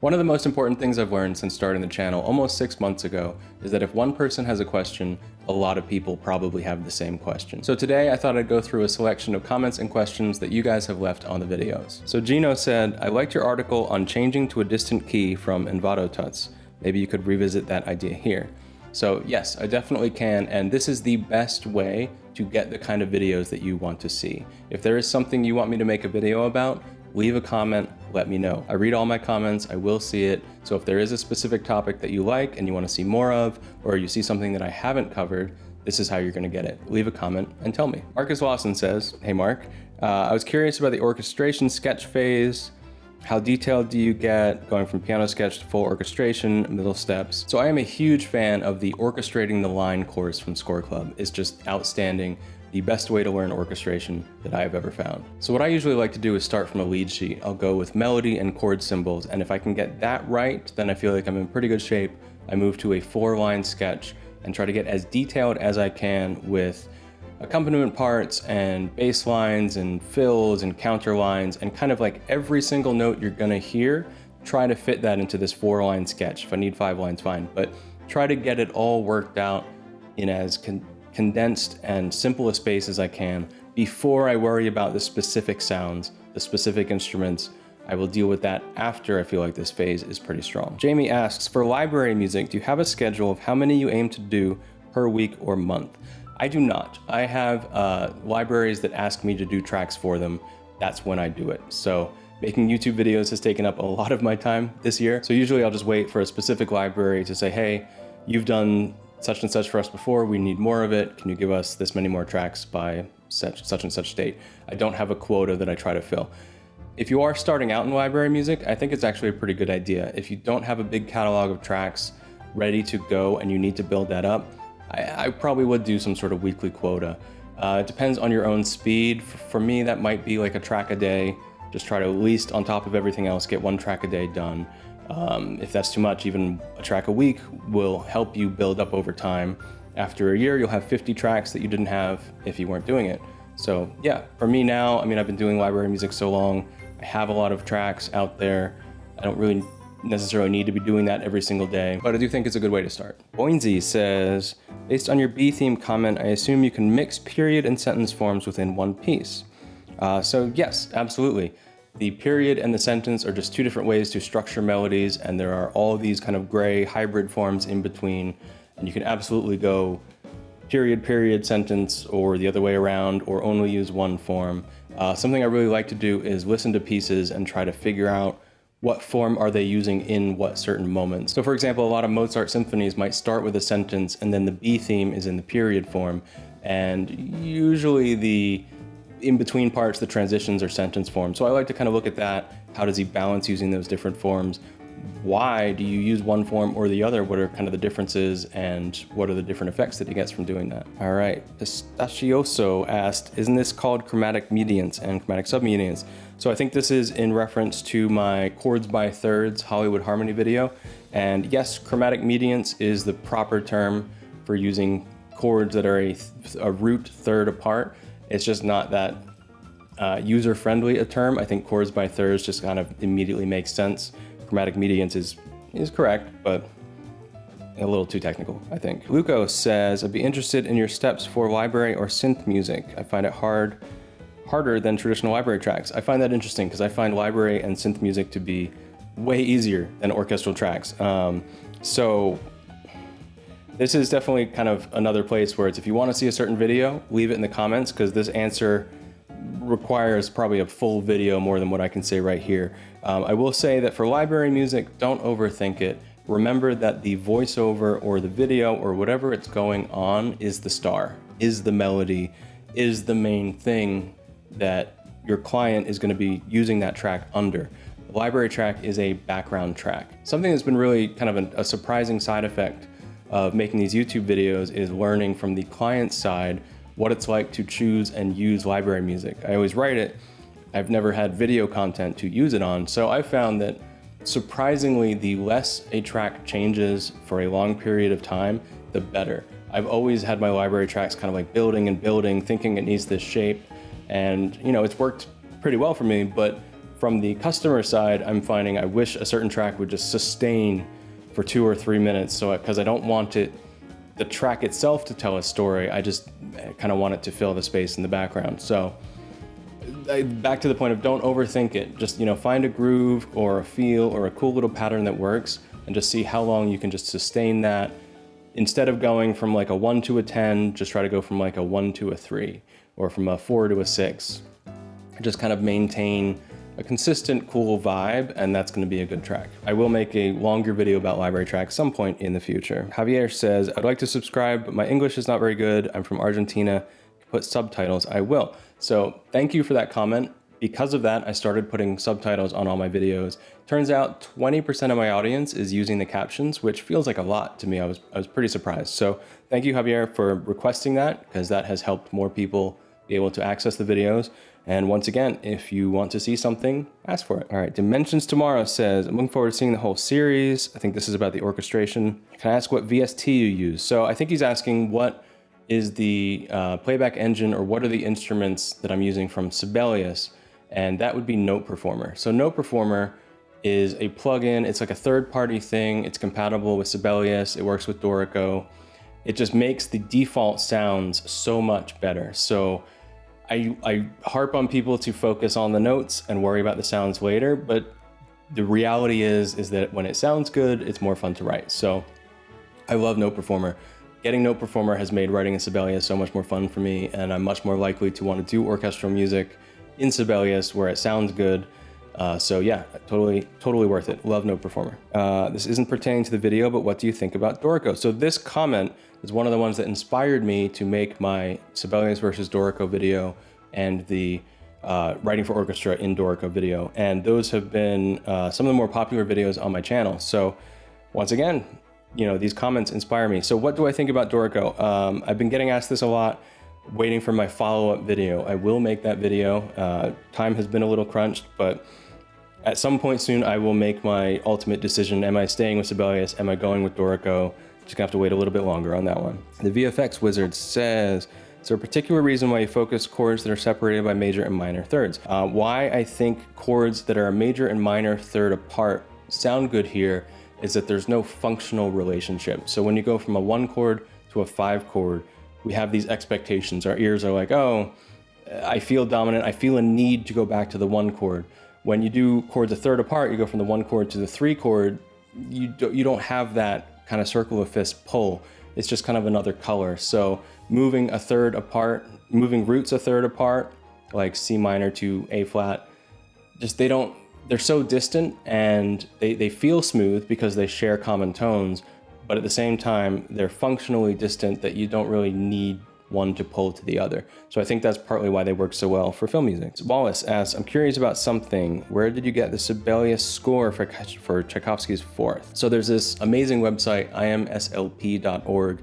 One of the most important things I've learned since starting the channel almost 6 months ago is that if one person has a question, a lot of people probably have the same question. So today I thought I'd go through a selection of comments and questions that you guys have left on the videos. So Gino said, I liked your article on changing to a distant key from Envato tuts. Maybe you could revisit that idea here. So yes, I definitely can, and this is the best way to get the kind of videos that you want to see. If there is something you want me to make a video about, leave a comment, let me know. I read all my comments, I will see it. So if there is a specific topic that you like and you want to see more of, or you see something that I haven't covered, this is how you're going to get it. Leave a comment and tell me. Marcus Lawson says, hey Mark, I was curious about the orchestration sketch phase. How detailed do you get going from piano sketch to full orchestration, middle steps? So I am a huge fan of the Orchestrating the Line course from Score Club. It's just outstanding. The best way to learn orchestration that I have ever found. So what I usually like to do is start from a lead sheet. I'll go with melody and chord symbols, and if I can get that right, then I feel like I'm in pretty good shape. I move to a 4-line sketch and try to get as detailed as I can with accompaniment parts and bass lines and fills and counter lines, and kind of like every single note you're gonna hear, try to fit that into this 4-line sketch. If I need 5 lines, fine, but try to get it all worked out in as condensed and simple a space as I can before I worry about the specific sounds, the specific instruments. I will deal with that after I feel like this phase is pretty strong. Jamie asks, for library music, do you have a schedule of how many you aim to do per week or month? I do not. I have libraries that ask me to do tracks for them. That's when I do it. So making YouTube videos has taken up a lot of my time this year. So usually I'll just wait for a specific library to say, hey, you've done such and such for us before, we need more of it. Can you give us this many more tracks by such and such date? I don't have a quota that I try to fill. If you are starting out in library music, I think it's actually a pretty good idea. If you don't have a big catalog of tracks ready to go and you need to build that up, I probably would do some sort of weekly quota. It depends on your own speed. For me, that might be like a track a day. Just try to, at least on top of everything else, get 1 track a day done. If that's too much, even a track a week will help you build up over time. After a year, you'll have 50 tracks that you didn't have if you weren't doing it. So yeah, for me now, I mean, I've been doing library music so long, I have a lot of tracks out there. I don't really necessarily need to be doing that every single day, but I do think it's a good way to start. Boinsey says, based on your B theme comment, I assume you can mix period and sentence forms within one piece. So yes, absolutely. The period and the sentence are just 2 different ways to structure melodies, and there are all these kind of gray hybrid forms in between, and you can absolutely go period, period, sentence, or the other way around, or only use one form. Something I really like to do is listen to pieces and try to figure out what form are they using in what certain moments. So for example, a lot of Mozart symphonies might start with a sentence and then the B theme is in the period form, and usually the in-between parts, the transitions, are sentence forms. So I like to kind of look at that. How does he balance using those different forms? Why do you use one form or the other? What are kind of the differences, and what are the different effects that he gets from doing that? All right, Pistachioso asked, isn't this called chromatic mediants and chromatic submediants? So I think this is in reference to my chords by thirds Hollywood harmony video. And yes, chromatic mediants is the proper term for using chords that are a root third apart. It's just not that user-friendly a term. I think chords by thirds just kind of immediately makes sense. Chromatic mediants is correct, but a little too technical, I think. Luco says, I'd be interested in your steps for library or synth music. I find it harder than traditional library tracks. I find that interesting because I find library and synth music to be way easier than orchestral tracks. So this is definitely kind of another place where it's, if you want to see a certain video, leave it in the comments, because this answer requires probably a full video more than what I can say right here. I will say that for library music, don't overthink it. Remember that the voiceover or the video or whatever it's going on is the star, is the melody, is the main thing that your client is going to be using that track under. The library track is a background track. Something that's been really kind of a surprising side effect of making these YouTube videos is learning from the client side what it's like to choose and use library music. I always write it. I've never had video content to use it on, so I found that surprisingly, the less a track changes for a long period of time, the better. I've always had my library tracks kind of like building and building, thinking it needs this shape, and you know, it's worked pretty well for me, but From the customer side, I'm finding I wish a certain track would just sustain for 2 or 3 minutes, so because I don't want the track itself to tell a story, I just kind of want it to fill the space in the background. So back to the point of don't overthink it. Just, you know, find a groove or a feel or a cool little pattern that works and just see how long you can just sustain that. Instead of going from like a 1 to a 10, just try to go from like a 1 to a 3 or from a 4 to a 6. Just kind of maintain a consistent, cool vibe, and that's going to be a good track. I will make a longer video about library tracks some point in the future. Javier says, I'd like to subscribe, but my English is not very good. I'm from Argentina. Put subtitles. I will. So thank you for that comment. Because of that, I started putting subtitles on all my videos. Turns out 20% of my audience is using the captions, which feels like a lot to me. I was pretty surprised. So thank you, Javier, for requesting that, because that has helped more people be able to access the videos. And once again, if you want to see something, ask for it. All right, Dimensions Tomorrow says, I'm looking forward to seeing the whole series. I think this is about the orchestration. Can I ask what VST you use? So I think he's asking what is the playback engine, or what are the instruments that I'm using from Sibelius? And that would be Note Performer. So Note Performer is a plugin. It's like a third-party thing. It's compatible with Sibelius. It works with Dorico. It just makes the default sounds so much better. So I harp on people to focus on the notes and worry about the sounds later, but the reality is that when it sounds good, it's more fun to write. So I love Note Performer. Getting Note Performer has made writing in Sibelius so much more fun for me, and I'm much more likely to want to do orchestral music in Sibelius where it sounds good. So yeah, totally worth it. Love Note Performer. This isn't pertaining to the video, but what do you think about Dorico? So this comment is one of the ones that inspired me to make my Sibelius versus Dorico video and the writing for orchestra in Dorico video. And those have been some of the more popular videos on my channel. So once again, you know, these comments inspire me. So what do I think about Dorico? I've been getting asked this a lot, waiting for my follow-up video. I will make that video. Time has been a little crunched, but at some point soon, I will make my ultimate decision. Am I staying with Sibelius? Am I going with Dorico? Just gonna have to wait a little bit longer on that one. The VFX Wizard says, is there a particular reason why you focus chords that are separated by major and minor thirds? Why I think chords that are a major and minor third apart sound good here is that there's no functional relationship. So when you go from a 1 chord to a 5 chord, we have these expectations. Our ears are like, oh, I feel dominant. I feel a need to go back to the 1 chord. When you do chords a third apart, you go from the 1 chord to the 3 chord, you don't have that kind of circle of fist pull. It's just kind of another color. So moving a third apart, moving roots a third apart, like C minor to A flat, just they're so distant, and they feel smooth because they share common tones, but at the same time, they're functionally distant that you don't really need one to pull to the other. So I think that's partly why they work so well for film music. So Wallace asks, I'm curious about something. Where did you get the Sibelius score for Tchaikovsky's Fourth? So there's this amazing website, imslp.org.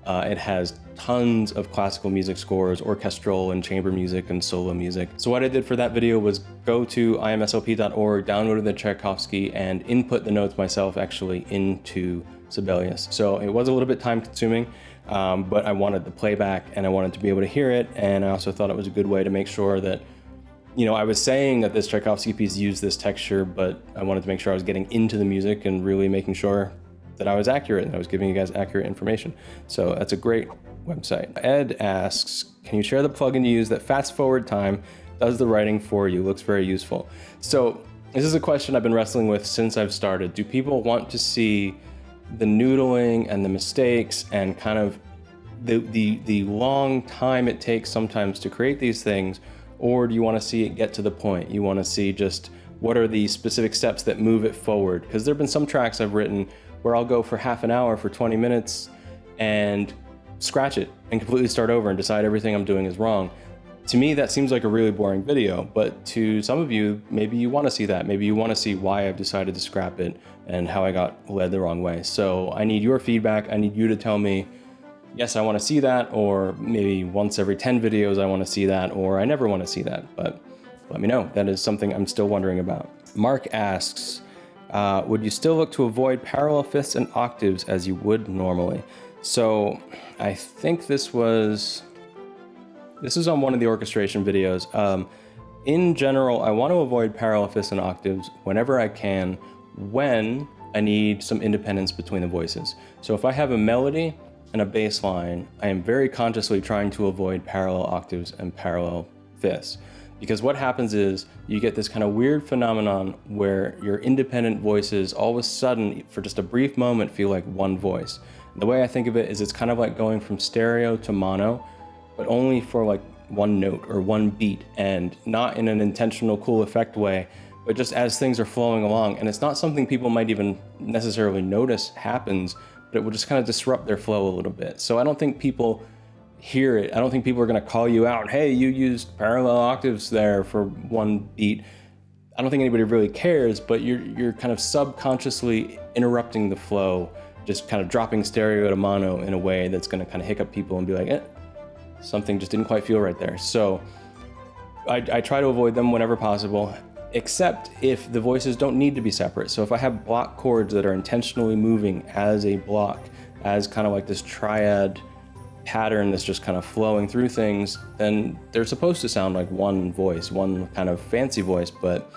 It has tons of classical music scores, orchestral and chamber music and solo music. So what I did for that video was go to imslp.org, download the Tchaikovsky, and input the notes myself actually into Sibelius. So it was a little bit time consuming, but I wanted the playback and I wanted to be able to hear it. And I also thought it was a good way to make sure that, you know, I was saying that this Tchaikovsky piece used this texture, but I wanted to make sure I was getting into the music and really making sure that I was accurate and I was giving you guys accurate information. So that's a great website. Ed asks, can you share the plugin you use that fast forward time does the writing for you? Looks very useful. So this is a question I've been wrestling with since I've started. Do people want to see the noodling and the mistakes and kind of the long time it takes sometimes to create these things, or do you want to see it get to the point? You want to see just what are the specific steps that move it forward? Because there have been some tracks I've written where I'll go for half an hour, for 20 minutes, and scratch it and completely start over and decide everything I'm doing is wrong. To me, that seems like a really boring video, but to some of you, maybe you want to see that. Maybe you want to see why I've decided to scrap it and how I got led the wrong way. So I need your feedback. I need you to tell me, yes, I want to see that, or maybe once every 10 videos I want to see that, or I never want to see that, but let me know. That is something I'm still wondering about. Mark asks, would you still look to avoid parallel fifths and octaves as you would normally? So I think this is on one of the orchestration videos. in general, I want to avoid parallel fifths and octaves whenever I can, when I need some independence between the voices. So if I have a melody and a bass line, I am very consciously trying to avoid parallel octaves and parallel fifths. Because what happens is you get this kind of weird phenomenon where your independent voices all of a sudden, for just a brief moment, feel like one voice. And the way I think of it is it's kind of like going from stereo to mono, but only for like one note or one beat, and not in an intentional cool effect way, but just as things are flowing along. And it's not something people might even necessarily notice happens, but it will just kind of disrupt their flow a little bit. So I don't think people hear it. I don't think people are going to call you out, hey, you used parallel octaves there for one beat. I don't think anybody really cares, but you're kind of subconsciously interrupting the flow, just kind of dropping stereo to mono in a way that's going to kind of hiccup people and be like, something just didn't quite feel right there. So I try to avoid them whenever possible, except if the voices don't need to be separate. So if I have block chords that are intentionally moving as a block, as kind of like this triad pattern that's just kind of flowing through things, then they're supposed to sound like one voice, one kind of fancy voice, but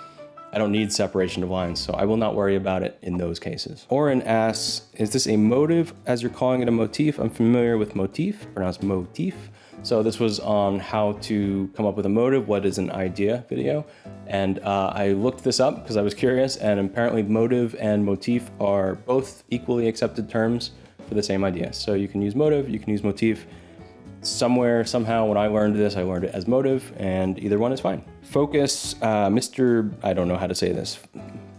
I don't need separation of lines, so I will not worry about it in those cases. Oren asks, is this a motive as you're calling it a motif? I'm familiar with motif, pronounced motif. So this was on how to come up with a motive, what is an idea video. And I looked this up because I was curious, and apparently motive and motif are both equally accepted terms for the same idea. So you can use motive, you can use motif. Somewhere, somehow, when I learned this, I learned it as motive, and either one is fine. Focus, I don't know how to say this.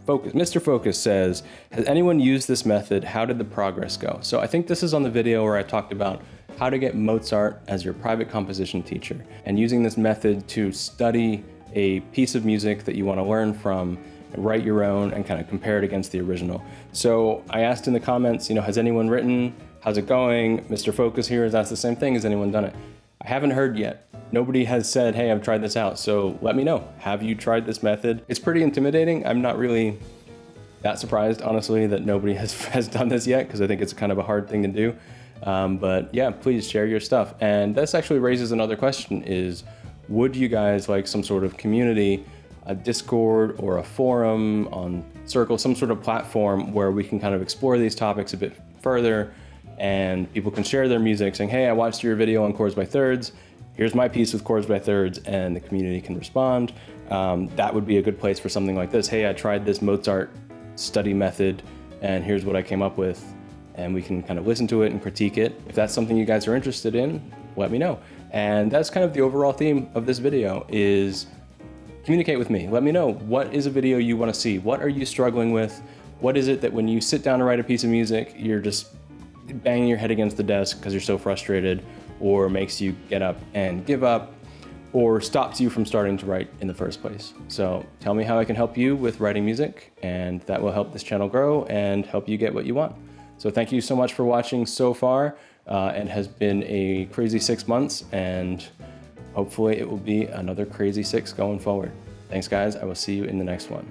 Mr. Focus says, has anyone used this method? How did the progress go? So I think this is on the video where I talked about how to get Mozart as your private composition teacher, and using this method to study a piece of music that you want to learn from, and write your own and kind of compare it against the original. So I asked in the comments, has anyone written? How's it going? Mr. Focus here has asked the same thing. Has anyone done it? I haven't heard yet. Nobody has said, hey, I've tried this out. So let me know. Have you tried this method? It's pretty intimidating. I'm not really that surprised, honestly, that nobody has done this yet, because I think it's kind of a hard thing to do. But yeah, please share your stuff. And this actually raises another question is, would you guys like some sort of community, a Discord or a forum on Circle, some sort of platform where we can kind of explore these topics a bit further, and people can share their music saying, hey, I watched your video on chords by thirds. Here's my piece with chords by thirds, and the community can respond. That would be a good place for something like this. Hey, I tried this Mozart study method, and here's what I came up with. And we can kind of listen to it and critique it. If that's something you guys are interested in, let me know. And that's kind of the overall theme of this video is communicate with me. Let me know, what is a video you want to see? What are you struggling with? What is it that when you sit down to write a piece of music, you're just banging your head against the desk because you're so frustrated, or makes you get up and give up, or stops you from starting to write in the first place? So tell me how I can help you with writing music, and that will help this channel grow and help you get what you want. So thank you so much for watching so far. It has been a crazy 6 months, and hopefully it will be another crazy 6 going forward. Thanks guys, I will see you in the next one.